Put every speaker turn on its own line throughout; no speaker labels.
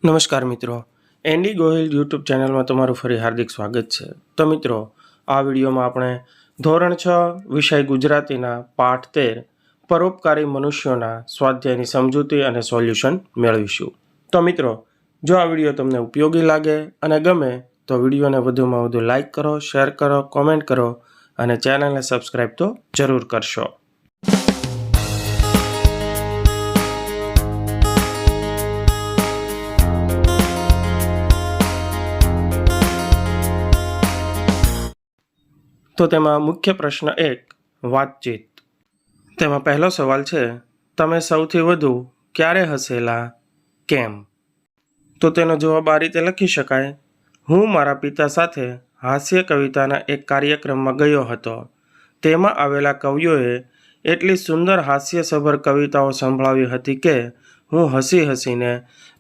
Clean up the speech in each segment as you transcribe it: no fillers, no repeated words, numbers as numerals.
નમસ્કાર મિત્રો, Andy Gohil YouTube ચેનલમાં તમારું ફરી હાર્દિક સ્વાગત છે। તો મિત્રો, આ વિડીયોમાં આપણે ધોરણ 6 વિષય ગુજરાતીના પાઠ 13 પરોપકારી મનુષ્યોના સ્વાધ્યાયની સમજૂતી અને સોલ્યુશન મેળવીશું। તો મિત્રો, જો આ વિડીયો તમને ઉપયોગી લાગે અને ગમે તો વિડીયોને વધુમાં વધુ લાઇક કરો, શેર કરો, કોમેન્ટ કરો અને ચેનલને સબસ્ક્રાઈબ તો જરૂર કરશો। તો તેમાં મુખ્ય પ્રશ્ન 1 વાતચીત। તેમાં પહેલો સવાલ છે, તમે સૌથી વધુ ક્યારે હસેલા, કેમ? તો તેનો જવાબ આ રીતે લખી શકાય, હું મારા પિતા સાથે હાસ્ય કવિતાના એક કાર્યક્રમમાં ગયો હતો। તેમાં આવેલા કવિઓએ એટલી સુંદર હાસ્યસભર કવિતાઓ સંભળાવી હતી કે હું હસી હસીને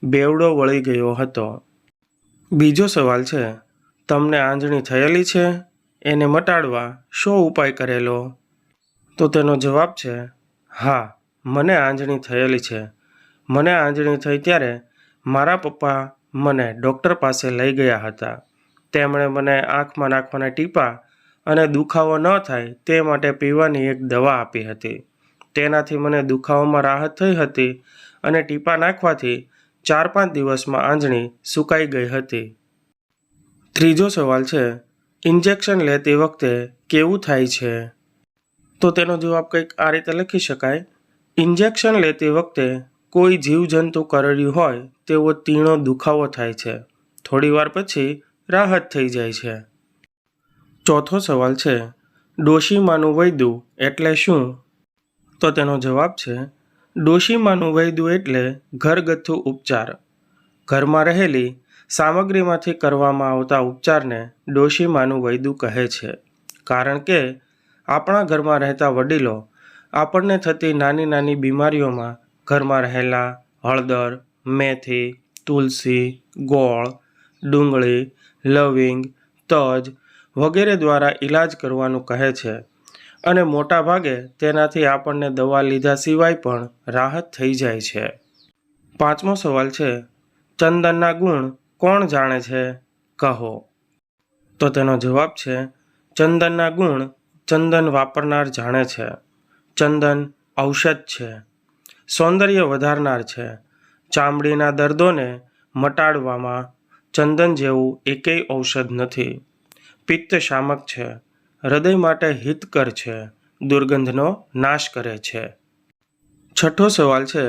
બેવડો વળી ગયો હતો। બીજો સવાલ છે, તમને આંજણી થયેલી છે? એને મટાડવા શો ઉપાય કરેલો? તો તેનો જવાબ છે, હા, મને આંજણી થયેલી છે। મને આંજણી થઈ ત્યારે મારા પપ્પા મને ડૉક્ટર પાસે લઈ ગયા હતા। તેમણે મને આંખમાં નાખવાના ટીપાં અને દુખાવો ન થાય તે માટે પીવાની એક દવા આપી હતી। તેનાથી મને દુખાવામાં રાહત થઈ હતી અને ટીપાં નાખવાથી 4-5 દિવસમાં આંજણી સુકાઈ ગઈ હતી। ત્રીજો સવાલ છે, ઇન્જેક્શન લેતી વખતે કેવું થાય છે? તો તેનો જવાબ કંઈક આ રીતે લખી શકાય, ઇન્જેક્શન લેતી વખતે કોઈ જીવજંતુ કરડ્યું હોય તેવો તીણો દુખાવો થાય છે। થોડીવાર પછી રાહત થઈ જાય છે। ચોથો સવાલ છે, ડોશીમાનું વૈદ્યું એટલે શું? તો તેનો જવાબ છે, ડોશીમાનું વૈદ્યું એટલે ઘરગથ્થુ ઉપચાર। ઘરમાં રહેલી સામગ્રીમાંથી કરવામાં આવતા ઉપચારને ડોશીમાનું વૈદ્યું કહે છે। કારણ કે આપણા ઘરમાં રહેતા વડીલો આપણને થતી નાની નાની બીમારીઓમાં ઘરમાં રહેલા હળદર, મેથી, તુલસી, ગોળ, ડુંગળી, લવિંગ, તજ વગેરે દ્વારા ઈલાજ કરવાનું કહે છે અને મોટા ભાગે તેનાથી આપણને દવા લીધા સિવાય પણ રાહત થઈ જાય છે। પાંચમો સવાલ છે, ચંદનના ગુણ કોણ જાણે છે, કહો? તો તેનો જવાબ છે, ચંદનના ગુણ ચંદન વાપરનાર જાણે છે। ચંદન ઔષધ છે, સૌંદર્ય વધારનાર છે। ચામડીના દર્દોને મટાડવામાં ચંદન જેવું એકેય ઔષધ નથી। પિત્ત શામક છે, હૃદય માટે હિતકર છે, દુર્ગંધનો નાશ કરે છે। છઠ્ઠો સવાલ છે,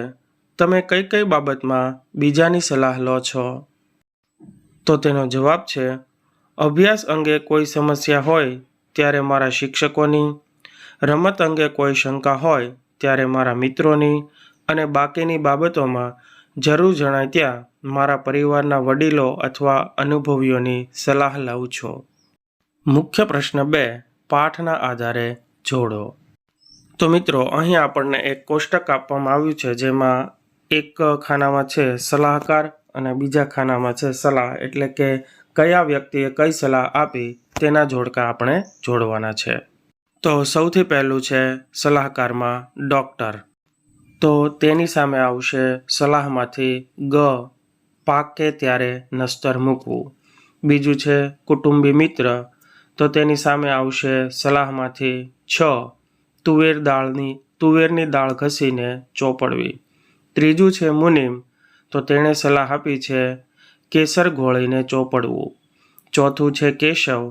તમે કઈ કઈ બાબતમાં બીજાની સલાહ લો છો? તો તેનો જવાબ છે, અભ્યાસ અંગે કોઈ સમસ્યા હોય ત્યારે મારા શિક્ષકોની, રમત અંગે કોઈ શંકા હોય ત્યારે મારા મિત્રોની અને બાકીની બાબતોમાં જરૂર જણાય ત્યાં મારા પરિવારના વડીલો અથવા અનુભવીઓની સલાહ લઉં છું। મુખ્ય પ્રશ્ન 2 પાઠના આધારે જોડો। તો મિત્રો, અહીં આપણને એક કોષ્ટક આપવામાં આવ્યું છે જેમાં એક ખાનામાં છે સલાહકાર અને બીજા ખાનામાં છે સલાહ, એટલે કે કયા વ્યક્તિએ કઈ સલાહ આપી તેના જોડકા આપણે જોડવાના છે। તો સૌથી પહેલું છે સલાહકારમાં ડૉક્ટર, તો તેની સામે આવશે સલાહમાંથી ગ, પાકે ત્યારે નસ્તર મૂકવું। બીજું છે કુટુંબી મિત્ર, તો તેની સામે આવશે સલાહમાંથી છ, તુવેરની દાળ ઘસીને ચોપડવી। ત્રીજું છે મુનિમ, તો તેણે સલાહ આપી છે કેસર ઘોળીને ચોપડવું। ચોથું છે કેશવ,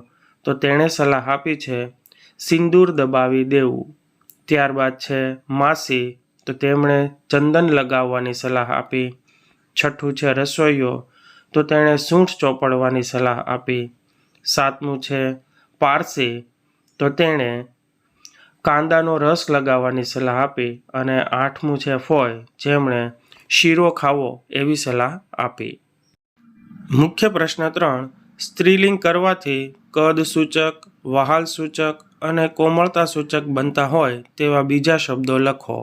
તો તેણે સલાહ આપી છે સિંદૂર દબાવી દેવું। ત્યારબાદ છે માસી, તો તેમણે ચંદન લગાવવાની સલાહ આપી। છઠ્ઠું છે રસોઈયો, તો તેણે સૂંઠ ચોપડવાની સલાહ આપી। સાતમું છે પારસી, તો તેણે કાંદાનો રસ લગાવવાની સલાહ આપી અને આઠમું છે ફોય, જેમણે શીરો ખાવો એવી સલાહ આપી। મુખ્ય પ્રશ્ન 3 સ્ત્રીલિંગ કરવાથી કદ સૂચક, વહાલ સૂચક અને કોમળતા સૂચક બનતા હોય તેવા બીજા શબ્દો લખો।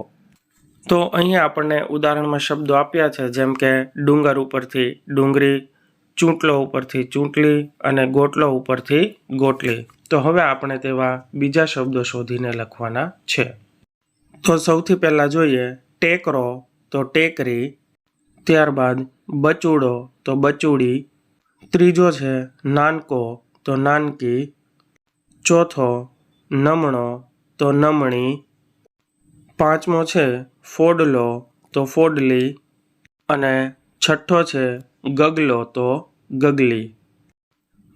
તો અહીંયા આપણને ઉદાહરણમાં શબ્દો આપ્યા છે, જેમ કે ડુંગર ઉપરથી ડુંગરી, ચૂંટલો ઉપરથી ચૂંટલી અને ગોટલો ઉપરથી ગોટલી। તો હવે આપણે તેવા બીજા શબ્દો શોધીને લખવાના છે। તો સૌથી પહેલાં જોઈએ ટેકરો, તો ટેકરી। ત્યારબાદ બચુડો તો બચુડી, ત્રીજો છે નાનકો તો નાનકી, ચોથો નમણો તો નમણી, પાંચમો છે ફોડલો તો ફોડલી અને છઠ્ઠો છે ગગલો તો ગગલી.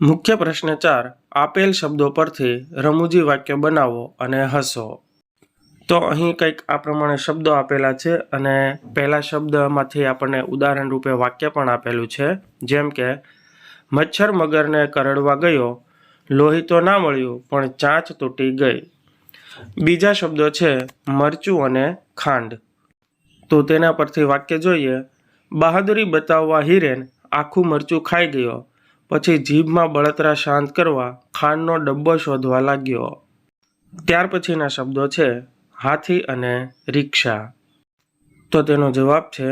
મુખ્ય પ્રશ્ન 4. આપેલ શબ્દો પરથી રમૂજી વાક્ય બનાવો અને હસો. તો અહીં કંઈક આ પ્રમાણે શબ્દો આપેલા છે અને પહેલા શબ્દમાંથી આપણને ઉદાહરણ રૂપે વાક્ય પણ આપેલું છે. જેમ કે મચ્છર મગરને કરડવા ગયો, લોહી તો ના મળ્યું પણ ચાંચ તૂટી ગઈ. બીજા શબ્દો છે મરચું અને ખાંડ. તો તેના પરથી વાક્ય જોઈએ. બહાદુરી બતાવવા હિરેન આખું મરચું ખાઈ ગયો, પછી જીભમાં બળતરા શાંત કરવા ખાંડનો ડબ્બો શોધવા લાગ્યો. ત્યાર પછીના શબ્દો છે હાથી અને રિક્ષા. તો તેનો જવાબ છે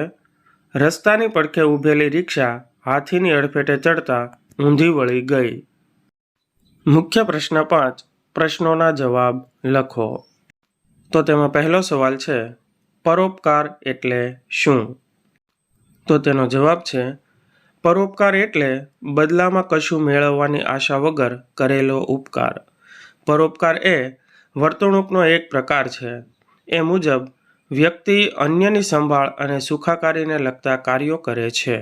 રસ્તાની પડખે ઊભેલી રિક્ષા હાથીની અડફેટે ચડતા ઊંધી વળી ગઈ. મુખ્ય પ્રશ્ન 5. પ્રશ્નોના જવાબ લખો. તો તેમાં પહેલો સવાલ છે પરોપકાર એટલે શું? તો તેનો જવાબ છે પરોપકાર એટલે બદલામાં કશું મેળવવાની આશા વગર કરેલો ઉપકાર. પરોપકાર એ વર્તણૂકનો એક પ્રકાર છે. એ મુજબ વ્યક્તિ અન્યની સંભાળ અને સુખાકારીને લગતા કાર્યો કરે છે.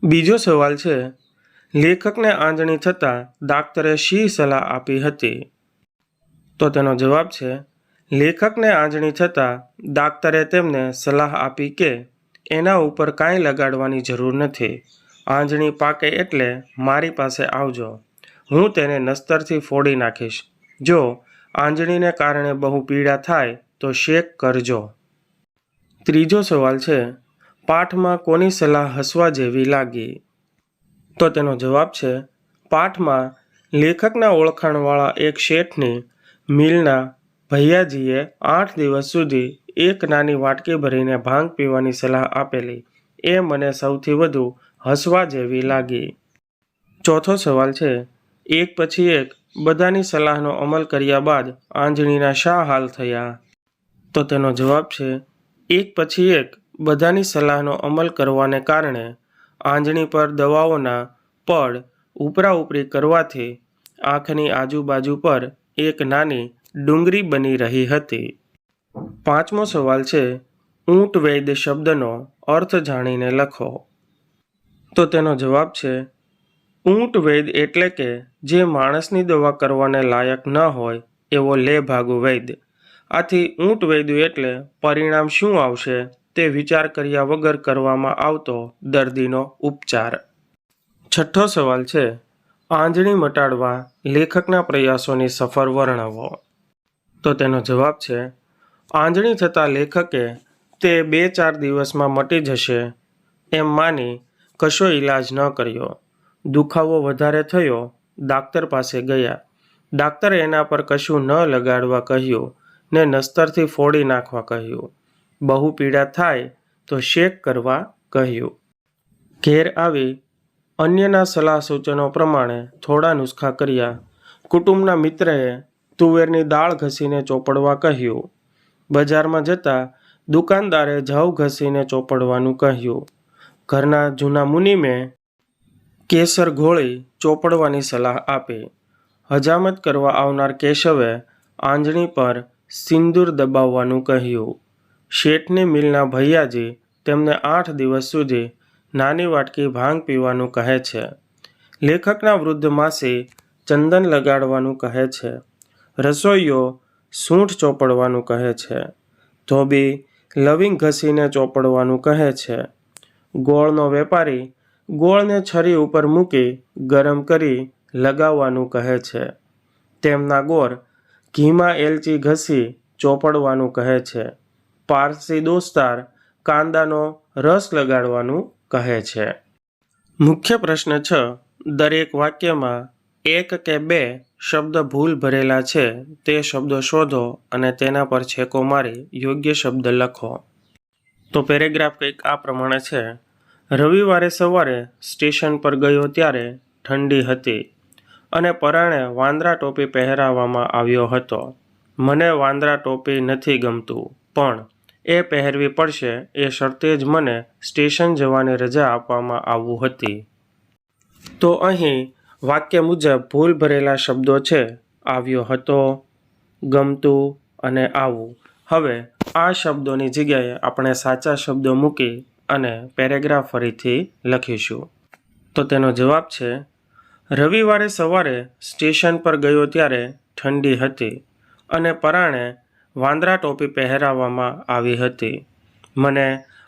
બીજો સવાલ છે લેખકને આંજણી થતાં દાક્તરે શી સલાહ આપી હતી? તો તેનો જવાબ છે લેખકને આંજણી થતાં દાક્તરે તેમને સલાહ આપી કે એના ઉપર કાંઈ લગાડવાની જરૂર નથી. આંજણી પાકે એટલે મારી પાસે આવજો, હું તેને નસ્તરથી ફોડી નાખીશ. જો આંજણીને કારણે બહુ પીડા થાય તો શેક કરજો. ત્રીજો સવાલ છે પાઠમાં કોની સલાહ હસવા જેવી લાગી? તો તેનો જવાબ છે પાઠમાં લેખકના ઓળખાણવાળા એક શેઠની મિલના ભૈયાજીએ 8 દિવસ સુધી એક નાની વાટકી ભરીને ભાંગ પીવાની સલાહ આપેલી, એ મને સૌથી વધુ હસવા જેવી લાગી. ચોથો સવાલ છે એક પછી એક બધાની સલાહનો અમલ કર્યા બાદ આંજણીના શા હાલ થયા? તો તેનો જવાબ છે એક પછી એક બધાની સલાહનો અમલ કરવાને કારણે આંજણી પર દવાઓના પડ ઉપરા ઉપરી કરવાથી આંખની આજુબાજુ પર એક નાની ડુંગળી બની રહી હતી. પાંચમો સવાલ છે ઊંટ વૈદ શબ્દનો અર્થ જાણીને લખો. તો તેનો જવાબ છે ઊંટ વૈદ એટલે કે જે માણસની દવા કરવાને લાયક ન હોય એવો લેભાગુ વૈદ. આથી ઊંટ વૈદ એટલે પરિણામ શું આવશે તે વિચાર કર્યા વગર કરવામાં આવતો દર્દીનો ઉપચાર. છઠ્ઠો સવાલ છે આંજણી મટાડવા લેખકના પ્રયાસોની સફર વર્ણવો. તો તેનો જવાબ છે આંજણી થતાં લેખકે તે 2-4 દિવસમાં મટી જશે એમ માની કશો ઈલાજ ન કર્યો. દુખાવો વધારે થયો, ડાક્ટર પાસે ગયા. ડાક્ટરે એના પર કશું ન લગાડવા કહ્યું ને નસ્તરથી ફોડી નાખવા કહ્યું. બહુ પીડા થાય તો શેક કરવા કહ્યું. ઘેર આવી અન્યના સલાહ સૂચનો પ્રમાણે થોડા નુસ્ખા કર્યા. કુટુંબના મિત્રએ તુવેરની દાળ ઘસીને ચોપડવા કહ્યું. બજારમાં જતાં દુકાનદારે જવ ઘસીને ચોપડવાનું કહ્યું. ઘરના જૂના મુનિમે કેસર ઘોળી ચોપડવાની સલાહ આપી. હજામત કરવા આવનાર કેશવે આંજણી પર સિંદૂર દબાવવાનું કહ્યું. શેઠની મિલના ભૈયાજી તેમને 8 દિવસ સુધી નાની વાટકી ભાંગ પીવાનું કહે છે. લેખકના વૃદ્ધ માસી ચંદન લગાડવાનું કહે છે. રસોઈયો સૂંઠ ચોપડવાનું કહે છે. ધોબી લવિંગ ઘસીને ચોપડવાનું કહે છે. ગોળનો વેપારી ગોળને છરી ઉપર મૂકી ગરમ કરી લગાવવાનું કહે છે. તેમના ગોર ઘીમાં એલચી ઘસી ચોપડવાનું કહે છે. પારસી દોસ્તાર કાંદાનો રસ લગાડવાનું કહે છે. મુખ્ય પ્રશ્ન 6. દરેક વાક્યમાં 1 કે 2 શબ્દ ભૂલ ભરેલા છે તે શબ્દો શોધો અને તેના પર છેકો મારી યોગ્ય શબ્દ લખો. તો પેરેગ્રાફ કંઈક આ પ્રમાણે છે. રવિવારે સવારે સ્ટેશન પર ગયો ત્યારે ઠંડી હતી અને પરાણે વાંદરા ટોપી પહેરાવવામાં આવ્યો હતો. મને વાંદરા ટોપી નથી ગમતું, પણ એ પહેરવી પડશે એ શરતે જ મને સ્ટેશન જવાની રજા આપવામાં આવી હતી. તો અહીં વાક્ય મુજબ ભૂલ ભરેલા શબ્દો છે આવ્યો હતો, ગમતું અને આવું. હવે આ શબ્દોની જગ્યાએ આપણે સાચા શબ્દો મૂકી અને પેરેગ્રાફ ફરીથી લખીશું. તો તેનો જવાબ છે, રવિવારે સવારે સ્ટેશન પર ગયો ત્યારે ઠંડી હતી અને પરાણે વાંદરા ટોપી પહેરાવવામાં આવી હતી. મને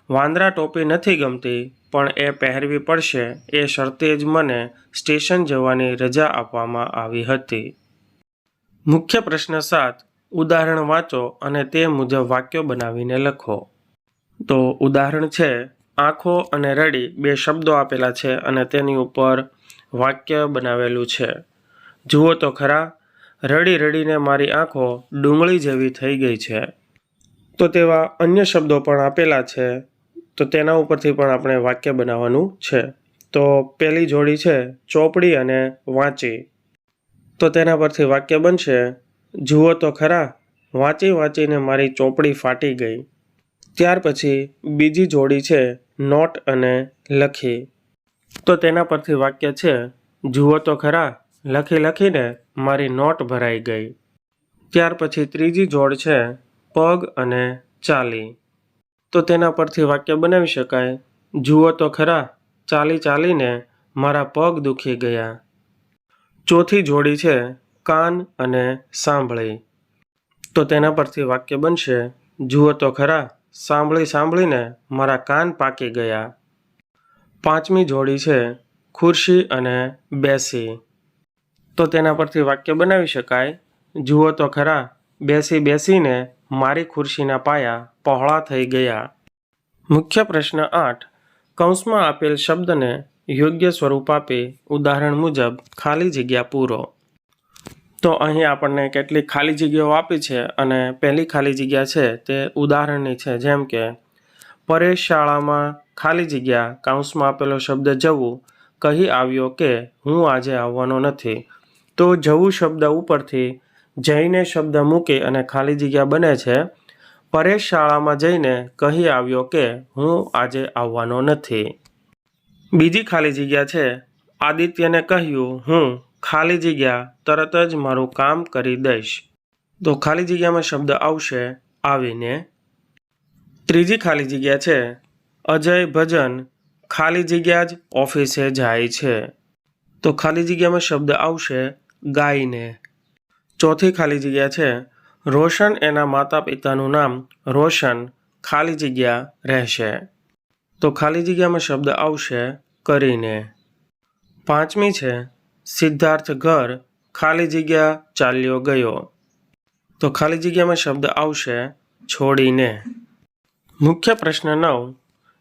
વાંદરા ટોપી નથી ગમતી, પણ એ પહેરવી પડશે એ શરતે જ મને સ્ટેશન જવાની રજા આપવામાં આવી હતી. મુખ્ય પ્રશ્ન 7, ઉદાહરણ વાંચો અને તે મુજબ વાક્યો બનાવીને લખો. તો ઉદાહરણ છે, આંખો અને રડી 2 શબ્દો આપેલા છે અને તેની ઉપર વાક્ય બનાવેલું છે. જુઓ તો ખરા, રડી રડીને મારી આંખો ડુંગળી જેવી થઈ ગઈ છે. તો તેવા અન્ય શબ્દો પણ આપેલા છે, તો તેના ઉપરથી પણ આપણે વાક્ય બનાવવાનું છે. તો પહેલી જોડી છે ચોપડી અને વાંચી. તો તેના પરથી વાક્ય બનશે, જુઓ તો ખરા, વાંચી વાંચીને મારી ચોપડી ફાટી ગઈ. ત્યાર પછી બીજી જોડી છે નોટ અને લખી. તો તેના પરથી વાક્ય છે, જુઓ તો ખરા, લખી લખીને મારી નોટ ભરાઈ ગઈ. ત્યાર પછી ત્રીજી જોડ છે પગ અને ચાલી. તો તેના પરથી વાક્ય બનાવી શકાય, જુઓ તો ખરા, ચાલી ચાલીને મારા પગ દુખી ગયા. ચોથી જોડી છે કાન અને સાંભળી. તો તેના પરથી વાક્ય બનશે, જુઓ તો ખરા, સાંભળી સાંભળીને મારા કાન પાકી ગયા. પાંચમી જોડી છે ખુરશી અને બેસી. તો તેના પરથી વાક્ય બનાવી શકાય, જુઓ તો ખરા, બેસી બેસીને મારી ખુરશીના પાયા પહોળા થઈ ગયા. મુખ્ય પ્રશ્ન 8, કૌંસમાં આપેલ શબ્દને યોગ્ય સ્વરૂપ આપી ઉદાહરણ મુજબ ખાલી જગ્યા પૂરો. તો અહીં આપણને કેટલીક ખાલી જગ્યાઓ આપી છે અને પહેલી ખાલી જગ્યા છે તે ઉદાહરણની છે. જેમ કે પરેશ શાળામાં ખાલી જગ્યા કૌંસમાં આપેલો શબ્દ જવું કહી આવ્યો કે હું આજે આવવાનો નથી. તો જવું શબ્દ ઉપરથી જઈને શબ્દ મૂકી અને ખાલી જગ્યા બને છે, પરેશ શાળામાં જઈને કહી આવ્યો કે હું આજે આવવાનો નથી. બીજી ખાલી જગ્યા છે આદિત્યને કહ્યું હું ખાલી જગ્યા તરત જ મારું કામ કરી દઈશ. તો ખાલી જગ્યામાં શબ્દ આવશે આવીને. ત્રીજી ખાલી જગ્યા છે અજય ભજન ખાલી જગ્યા જ ઓફિસે જાય છે. તો ખાલી જગ્યામાં શબ્દ આવશે ગાયને. ચોથી ખાલી જગ્યા છે રોશન એના માતા પિતાનું નામ રોશન ખાલી જગ્યા રહેશે. તો ખાલી જગ્યામાં શબ્દ આવશે કરીને. પાંચમી છે સિદ્ધાર્થ ઘર ખાલી જગ્યા ચાલ્યો ગયો. તો ખાલી જગ્યામાં શબ્દ આવશે છોડીને. મુખ્ય પ્રશ્ન 9,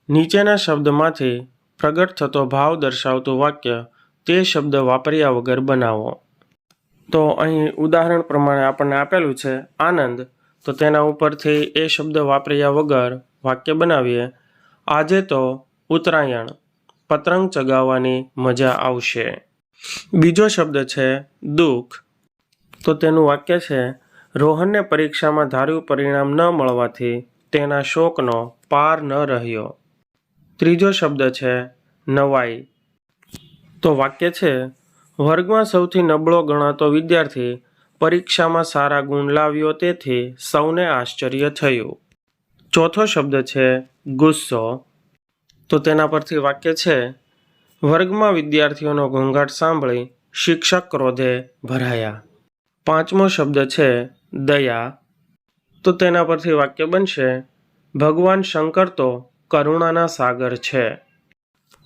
નીચેના શબ્દમાંથી પ્રગટ થતો ભાવ દર્શાવતું વાક્ય તે શબ્દ વાપર્યા વગર બનાવો. તો અહીં ઉદાહરણ પ્રમાણે આપણને આપેલું છે આનંદ. તો તેના ઉપરથી એ શબ્દ વાપર્યા વગર વાક્ય બનાવીએ, આજે તો ઉત્તરાયણ, પતંગ ચગાવવાની મજા આવશે. બીજો શબ્દ છે દુઃખ. તો તેનું વાક્ય છે, રોહનને પરીક્ષામાં ધાર્યું પરિણામ ન મળવાથી તેના શોકનો પાર ન રહ્યો. ત્રીજો શબ્દ છે નવાઈ. તો વાક્ય છે, વર્ગમાં સૌથી નબળો ગણાતો વિદ્યાર્થી પરીક્ષામાં સારા ગુણ લાવ્યો, તેથી સૌને આશ્ચર્ય થયું. ચોથો શબ્દ છે ગુસ્સો. તો તેના પરથી વાક્ય છે, વર્ગમાં વિદ્યાર્થીઓનો ઘોંઘાટ સાંભળી શિક્ષક ક્રોધે ભરાયા. પાંચમો શબ્દ છે દયા. તો તેના પરથી વાક્ય બનશે, ભગવાન શંકર તો કરુણાના સાગર છે.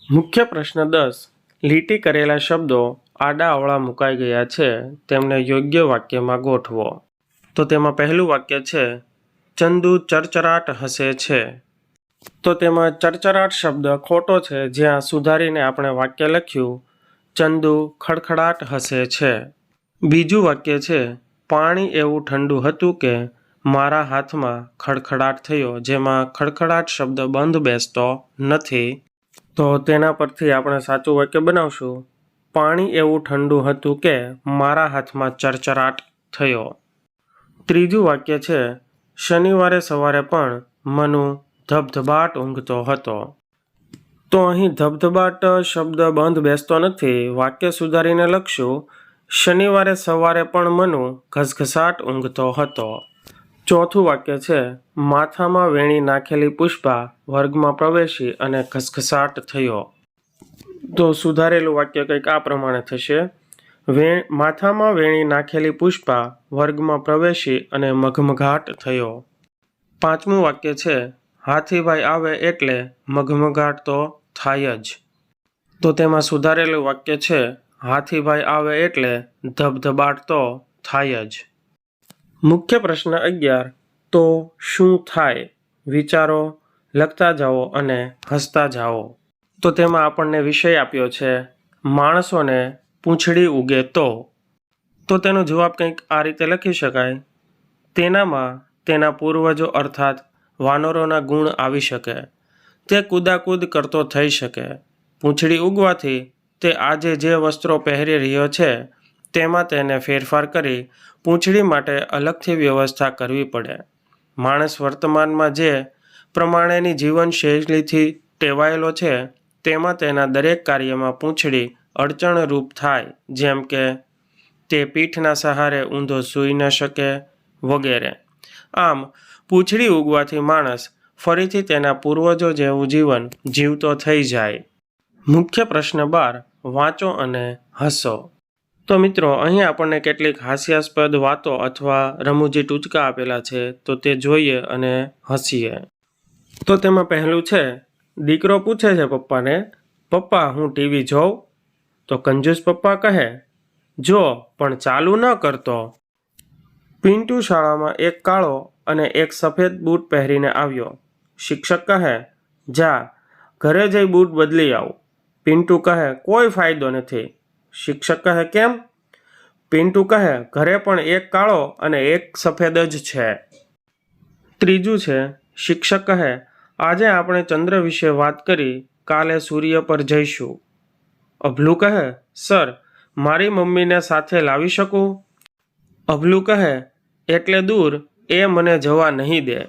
મુખ્ય પ્રશ્ન 10, લીટી કરેલા શબ્દો આડા અવળા મુકાઈ ગયા છે, તેમને યોગ્ય વાક્યમાં ગોઠવો. તો તેમાં પહેલું વાક્ય છે ચંદુ ચરચરાટ હસે છે. તો તેમાં ચરચરાટ શબ્દ ખોટો છે, જ્યાં સુધારીને આપણે વાક્ય લખ્યું ચંદુ ખડખડાટ હસે છે. બીજું વાક્ય છે પાણી એવું ઠંડુ હતું કે મારા હાથમાં ખડખડાટ થયો, જેમાં ખડખડાટ શબ્દ બંધ બેસતો નથી. તો તેના પરથી આપણે સાચું વાક્ય બનાવશું, પાણી એવું ઠંડુ હતું કે મારા હાથમાં ચરચરાટ થયો. ત્રીજું વાક્ય છે શનિવારે સવારે પણ મનુ ધબધબાટ ઊંઘતો હતો. તો અહીં ધબધબાટ શબ્દ બંધ બેસતો નથી. વાક્ય સુધારીને લખશું, શનિવારે સવારે પણ મનુ ઘસઘસાટ ઊંઘતો હતો. ચોથું વાક્ય છે, માથામાં વેણી નાખેલી પુષ્પા વર્ગમાં પ્રવેશી અને ઘસઘસાટ થયો. તો સુધારેલું વાક્ય કંઈક આ પ્રમાણે થશે, માથામાં વેણી નાખેલી પુષ્પા વર્ગમાં પ્રવેશી અને મઘમઘાટ થયો. પાંચમું વાક્ય છે, હાથીભાઈ આવે એટલે મઘમઘાટ તો થાય જ. તો તેમાં સુધારેલું વાક્ય છે, હાથીભાઈ આવે એટલે ધબધબાટ તો થાય જ. મુખ્ય પ્રશ્ન 11, તો શું થાય? વિચારો, લખતા જાઓ અને હસતા જાઓ. તો તેમાં આપણને વિષય આપ્યો છે, માણસોને પૂંછડી ઉગે તો. તો તેનો જવાબ કંઈક આ રીતે લખી શકાય, તેનામાં તેના પૂર્વજો અર્થાત વાનરોના ગુણ આવી શકે, તે કૂદાકૂદ કરતો થઈ શકે. પૂંછડી ઉગવાથી તે આજે જે વસ્ત્રો પહેરી રહ્યો છે તેમાં તેને ફેરફાર કરી પૂંછડી માટે અલગથી વ્યવસ્થા કરવી પડે. માણસ વર્તમાનમાં જે પ્રમાણેની જીવનશૈલીથી ટેવાયેલો છે તેમાં તેના દરેક કાર્યમાં પૂંછડી અડચણરૂપ થાય, જેમ કે તે પીઠના સહારે ઊંધો સૂઈ ન શકે વગેરે. આમ પૂંછડી ઉગવાથી માણસ ફરીથી તેના પૂર્વજો જેવું જીવન જીવતો થઈ જાય. મુખ્ય પ્રશ્ન 12, વાંચો અને હસો. તો મિત્રો, અહીં આપણને કેટલીક હાસ્યાસ્પદ વાતો અથવા રમૂજી ટૂચકા આપેલા છે, તો તે જોઈએ અને હસીએ. તો તેમાં પહેલું છે, દીકરો પૂછે છે પપ્પાને, પપ્પા હું ટીવી જોઉં? તો કંજૂસ પપ્પા કહે, જો પણ ચાલુ ન કરતો. પિન્ટુ શાળામાં એક કાળો અને એક સફેદ બૂટ પહેરીને આવ્યો. શિક્ષક કહે, જા ઘરે જઈ બૂટ બદલી આવ. પિન્ટુ કહે, કોઈ ફાયદો નથી. શિક્ષક કહે, કેમ? પિન્ટુ કહે, ઘરે પણ એક કાળો અને એક સફેદ જ છે. ત્રીજું છે, શિક્ષક કહે, આજે આપણે ચંદ્ર વિશે વાત કરી, કાલે સૂર્ય પર જઈશું. અભલું કહે, સર મારી મમ્મીને સાથે લાવી શકું? અભલું કહે, એટલે દૂર એ મને જવા નહીં દે.